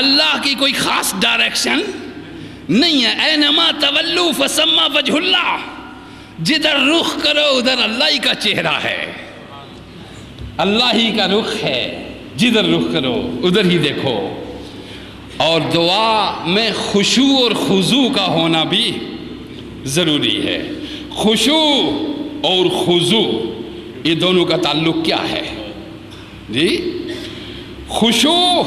اللہ کی کوئی خاص ڈائریکشن نہیں ہے. اینما تولوا فثم وجہ اللہ، جدھر رخ کرو ادھر اللہ ہی کا چہرہ ہے، اللہ ہی کا رخ ہے، جدھر رخ کرو ادھر ہی دیکھو. اور دعا میں خشوع اور خضوع کا ہونا بھی ضروری ہے. خشوع اور خضوع یہ دونوں کا تعلق کیا ہے جی؟ خشوع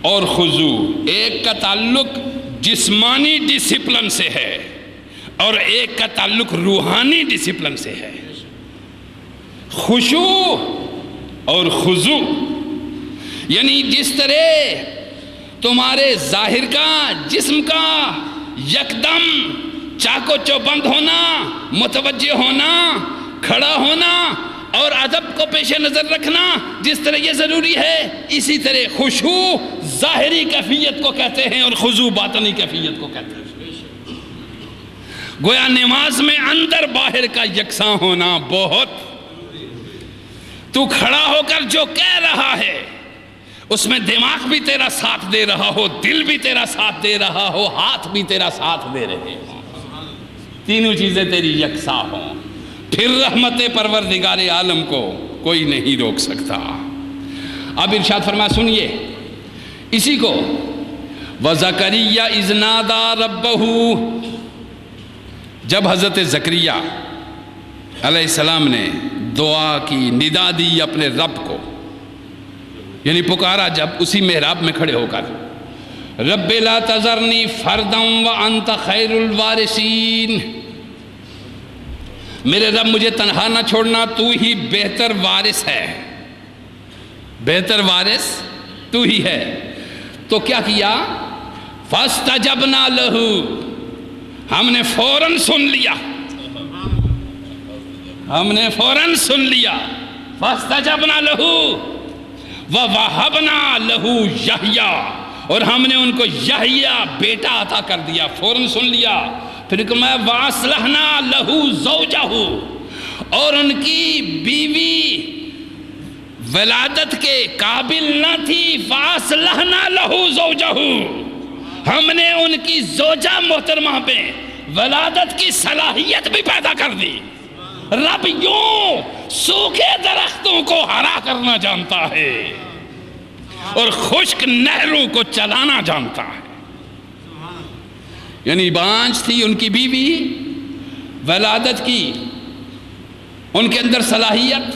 اور خضوع ایک کا تعلق جسمانی ڈسپلن سے ہے اور ایک کا تعلق روحانی ڈسپلن سے ہے. خشوع اور خضوع یعنی جس طرح تمہارے ظاہر کا، جسم کا یکدم چاق و چوبند ہونا، متوجہ ہونا، کھڑا ہونا اور ادب کو پیش نظر رکھنا جس طرح یہ ضروری ہے، اسی طرح خشوع ظاہری کیفیت کو کہتے ہیں اور خضوع باطنی کیفیت کو کہتے ہیں. گویا نماز میں اندر باہر کا یکساں ہونا بہت. تو کھڑا ہو کر جو کہہ رہا ہے اس میں دماغ بھی تیرا ساتھ دے رہا ہو، دل بھی تیرا ساتھ دے رہا ہو، ہاتھ بھی تیرا ساتھ دے رہے ہوں، تینوں چیزیں تیری یکساں ہوں، پھر رحمت پروردگار عالم کو کوئی نہیں روک سکتا. اب ارشاد فرمایا، سنیے اسی کو، وَزَكَرِيَّا إِذْ نَادَى رَبَّهُ، جب حضرت زکریا علیہ السلام نے دعا کی، ندا دی اپنے رب کو، یعنی پکارا جب اسی محراب میں کھڑے ہو کر، رب لا تذرنی فردا وانت خیر الوارثین، میرے رب مجھے تنہا نہ چھوڑنا، تو ہی بہتر وارث ہے، بہتر وارث تو ہی ہے. تو کیا کیا؟ فاستجبنا لہ، ہم نے فوراً سن لیا، ہم نے فوراً سن لیا. فاستجبنا لہ وَوَهَبْنَا لَهُ یحییٰ، اور ہم نے ان کو یحییٰ بیٹا عطا کر دیا، فوراً سن لیا. پھر میں وَأَصْلَحْنَا لَهُ زَوْجَهُ، اور ان کی بیوی ولادت کے قابل نہ تھی، فَأَصْلَحْنَا لَهُ زَوْجَهُ، ہم نے ان کی زوجہ محترمہ پہ ولادت کی صلاحیت بھی پیدا کر دی. رب یوں سوکھے درختوں کو ہرا کرنا جانتا ہے اور خشک نہروں کو چلانا جانتا ہے. یعنی بانجھ تھی ان کی بیوی، ولادت کی ان کے اندر صلاحیت،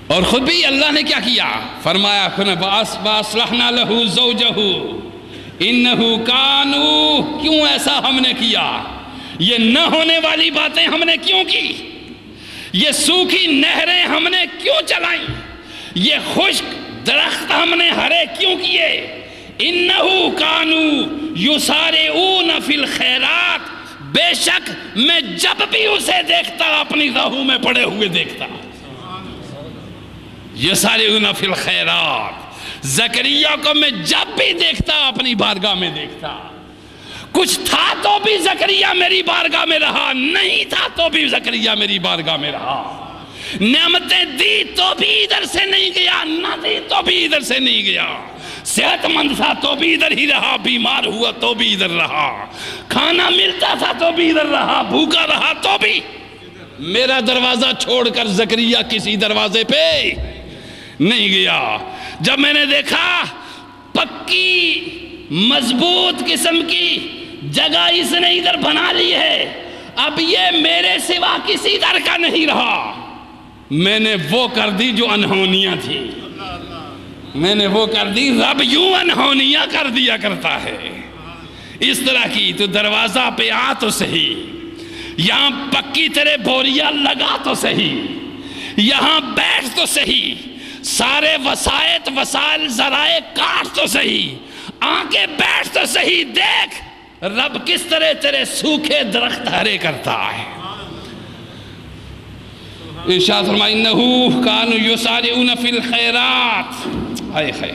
اور خود بھی اللہ نے کیا کیا؟ فرمایا وَأَصْلَحْنَا لَهُ زَوْجَهُ إِنَّهُ كَانُوا، کیوں ایسا ہم نے کیا؟ یہ نہ ہونے والی باتیں ہم نے کیوں کی؟ یہ سوکھی نہریں ہم نے کیوں چلائیں؟ یہ خشک درخت ہم نے ہرے کیوں کیے؟ إِنَّهُ كَانُوا يُسَارِعُونَ فِي الْخَيْرَاتِ، بے شک میں جب بھی اسے دیکھتا اپنی راہوں میں پڑے ہوئے دیکھتا. يُسَارِعُونَ فِي الْخَيْرَاتِ، زکریا کو میں جب بھی دیکھتا اپنی بارگاہ میں دیکھتا. کچھ تھا تو بھی زکریا میری بارگاہ میں رہا، نہیں تھا تو بھی زکریا میری بارگاہ میں رہا. نعمتیں دی تو بھی ادھر سے نہیں گیا، نہ دی تو بھی ادھر سے نہیں گیا. صحت مند تھا تو بھی ادھر ہی رہا، بیمار ہوا تو بھی ادھر رہا، کھانا ملتا تھا تو بھی ادھر رہا، بھوکا رہا تو بھی. میرا دروازہ چھوڑ کر زکریا کسی دروازے پہ نہیں گیا. جب میں نے دیکھا پکی مضبوط قسم کی جگہ اس نے ادھر بنا لی ہے، اب یہ میرے سوا کسی در کا نہیں رہا، میں نے وہ کر دی جو انہونیاں تھی، میں نے وہ کر دی. رب یوں انہونیاں کر دیا کرتا ہے. اس طرح کی تو دروازہ پہ آ تو صحیح، یہاں پکی تیرے بوریا لگا تو صحیح، یہاں بیٹھ تو صحیح، سارے وسائط وسائل ذرائع کاٹ تو صحیح، آنکھیں بیٹھ تو صحیح. دیکھ رب کس طرح تیرے سوکھے درخت ہرے کرتا ہے. ارشاد فرمایا انہو کانوا یسارعون فی الخیرات. ہائے ہائے،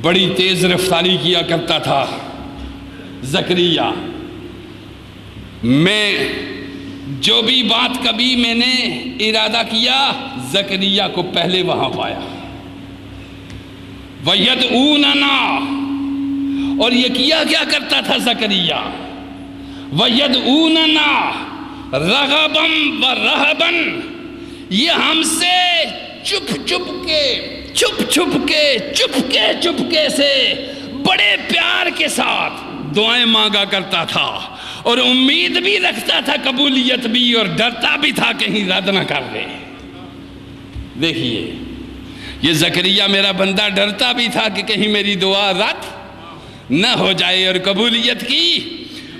بڑی تیز رفتاری کیا کرتا تھا زکریا. میں جو بھی بات کبھی میں نے ارادہ کیا، زکریا کو پہلے وہاں پایا. وَيَدْعُونَنَا، اور یہ کیا کرتا تھا زکریا؟ وَيَدْعُونَنَا رَغَبًا وَرَهَبًا، یہ ہم سے چپ کے سے بڑے پیار کے ساتھ دعائیں مانگا کرتا تھا، اور امید بھی رکھتا تھا قبولیت بھی، اور ڈرتا بھی تھا کہیں رد نہ کر دے۔ دیکھیے یہ زکریا میرا بندہ ڈرتا بھی تھا کہ کہیں میری دعا رد نہ ہو جائے، اور قبولیت کی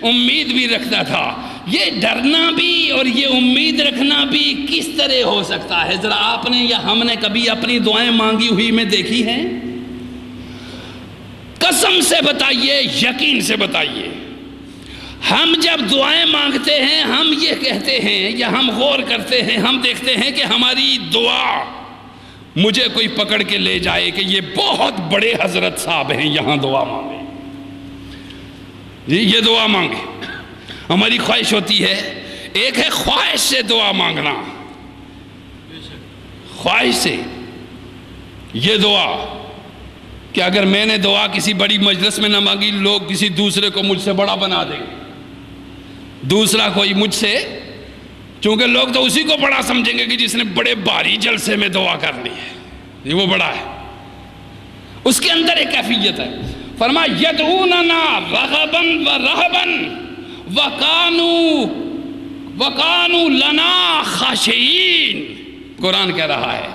امید بھی رکھتا تھا۔ یہ ڈرنا بھی اور یہ امید رکھنا بھی کس طرح ہو سکتا ہے؟ ذرا آپ نے یا ہم نے کبھی اپنی دعائیں مانگی ہوئی میں دیکھی ہیں؟ قسم سے بتائیے، یقین سے بتائیے، ہم جب دعائیں مانگتے ہیں ہم یہ کہتے ہیں یا ہم غور کرتے ہیں، ہم دیکھتے ہیں کہ ہماری دعا مجھے کوئی پکڑ کے لے جائے کہ یہ بہت بڑے حضرت صاحب ہیں، یہاں دعا مانگیں، یہ دعا مانگیں۔ ہماری خواہش ہوتی ہے، ایک ہے خواہش سے دعا مانگنا، خواہش سے یہ دعا کہ اگر میں نے دعا کسی بڑی مجلس میں نہ مانگی، لوگ کسی دوسرے کو مجھ سے بڑا بنا دیں گے، دوسرا کوئی مجھ سے، چونکہ لوگ تو اسی کو بڑا سمجھیں گے کہ جس نے بڑے بھاری جلسے میں دعا کر لی ہے، یہ وہ بڑا ہے۔ اس کے اندر ایک کیفیت ہے۔ فرمایا یدعوننا رغبا ورہبا وکانوا لنا خاشعین، قرآن کہہ رہا ہے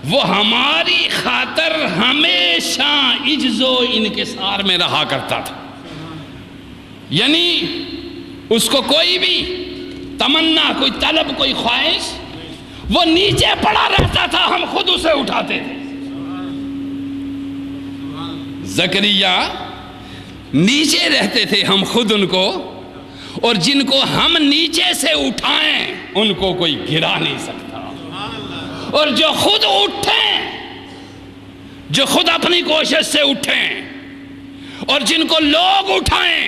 وہ ہماری خاطر ہمیشہ عجز و انکسار میں رہا کرتا تھا، یعنی اس کو کوئی بھی تمنا، کوئی طلب، کوئی خواہش، وہ نیچے پڑا رہتا تھا، ہم خود اسے اٹھاتے تھے۔ زکریا نیچے رہتے تھے، ہم خود ان کو، اور جن کو ہم نیچے سے اٹھائیں ان کو کوئی گرا نہیں سکتا، اور جو خود اٹھیں، جو خود اپنی کوشش سے اٹھیں، اور جن کو لوگ اٹھائیں،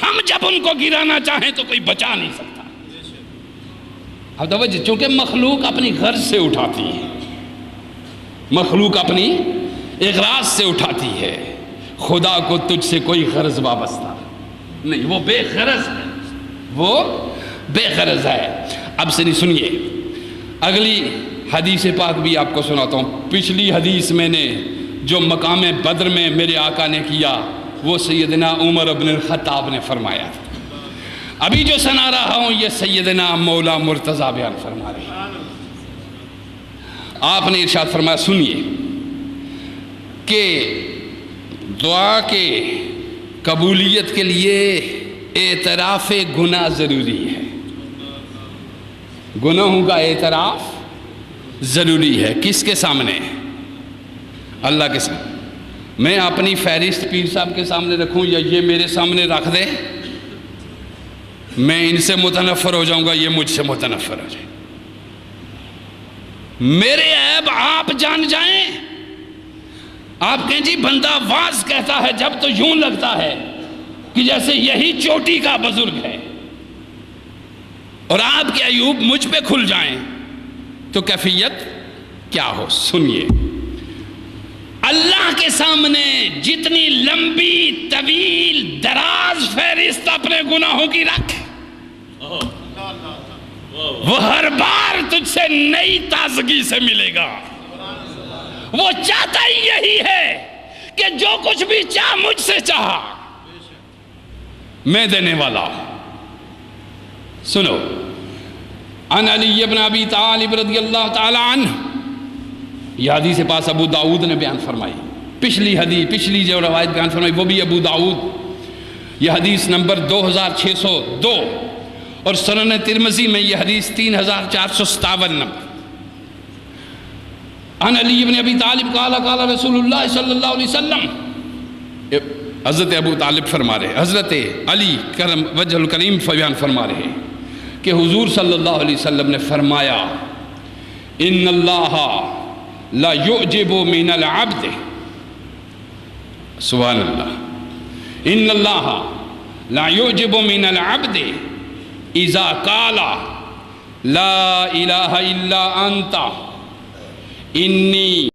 ہم جب ان کو گرانا چاہیں تو کوئی بچا نہیں سکتا۔ اب توجہ، چونکہ مخلوق اپنی غرض سے اٹھاتی ہے، مخلوق اپنی اغراض سے اٹھاتی ہے، خدا کو تجھ سے کوئی غرض وابستہ نہیں، وہ بے غرض ہے، وہ بے غرض ہے۔ اب سنیے اگلی حدیث پاک بھی آپ کو سناتا ہوں۔ پچھلی حدیث میں نے جو مقام بدر میں میرے آقا نے کیا وہ سیدنا عمر بن الخطاب نے فرمایا تھا، ابھی جو سنا رہا ہوں یہ سیدنا مولا مرتضیٰ بیان فرما رہے ہیں۔ آپ نے ارشاد فرمایا، سنیے کہ دعا کے قبولیت کے لیے اعتراف گناہ ضروری ہے، گناہوں کا اعتراف ضروری ہے۔ کس کے سامنے؟ اللہ کے سامنے۔ میں اپنی فہرست پیر صاحب کے سامنے رکھوں یا یہ میرے سامنے رکھ دے، میں ان سے متنفر ہو جاؤں گا، یہ مجھ سے متنفر ہو جائے۔ میرے عیب آپ جان جائیں، آپ کہیں جی بندہ واز کہتا ہے جب تو یوں لگتا ہے کہ جیسے یہی چوٹی کا بزرگ ہے، اور آپ کے عیوب مجھ پہ کھل جائیں تو کیفیت کیا ہو؟ سنیے، اللہ کے سامنے جتنی لمبی طویل دراز فہرست اپنے گناہوں کی رکھ، وہ ہر بار تجھ سے نئی تازگی سے ملے گا۔ وہ چاہتا ہی یہی ہے کہ جو کچھ بھی چاہ مجھ سے چاہا میں دینے والا۔ سنو، عن علی بن ابی طالب رضی اللہ تعالی عنہ، یہ حدیث پاس ابو داؤد نے بیان فرمائی، پچھلی جو روایت بیان فرمائی وہ بھی ابو داؤد، یہ حدیث نمبر 2602، اور سنن ترمذی میں یہ حدیث 3457 نمبر۔ عن علی بن ابی طالب قال قال رسول اللہ صلی اللہ علیہ وسلم، حضرت ابو طالب فرما رہے، حضرت علی کرم وجہ الکریم بیان فرما رہے کہ حضور صلی اللہ علیہ وسلم نے فرمایا، ان اللہ لا یعجب من العبد، سبحان اللہ، ان اللہ لا یعجب من العبد اذا قال لا الہ الا انت انی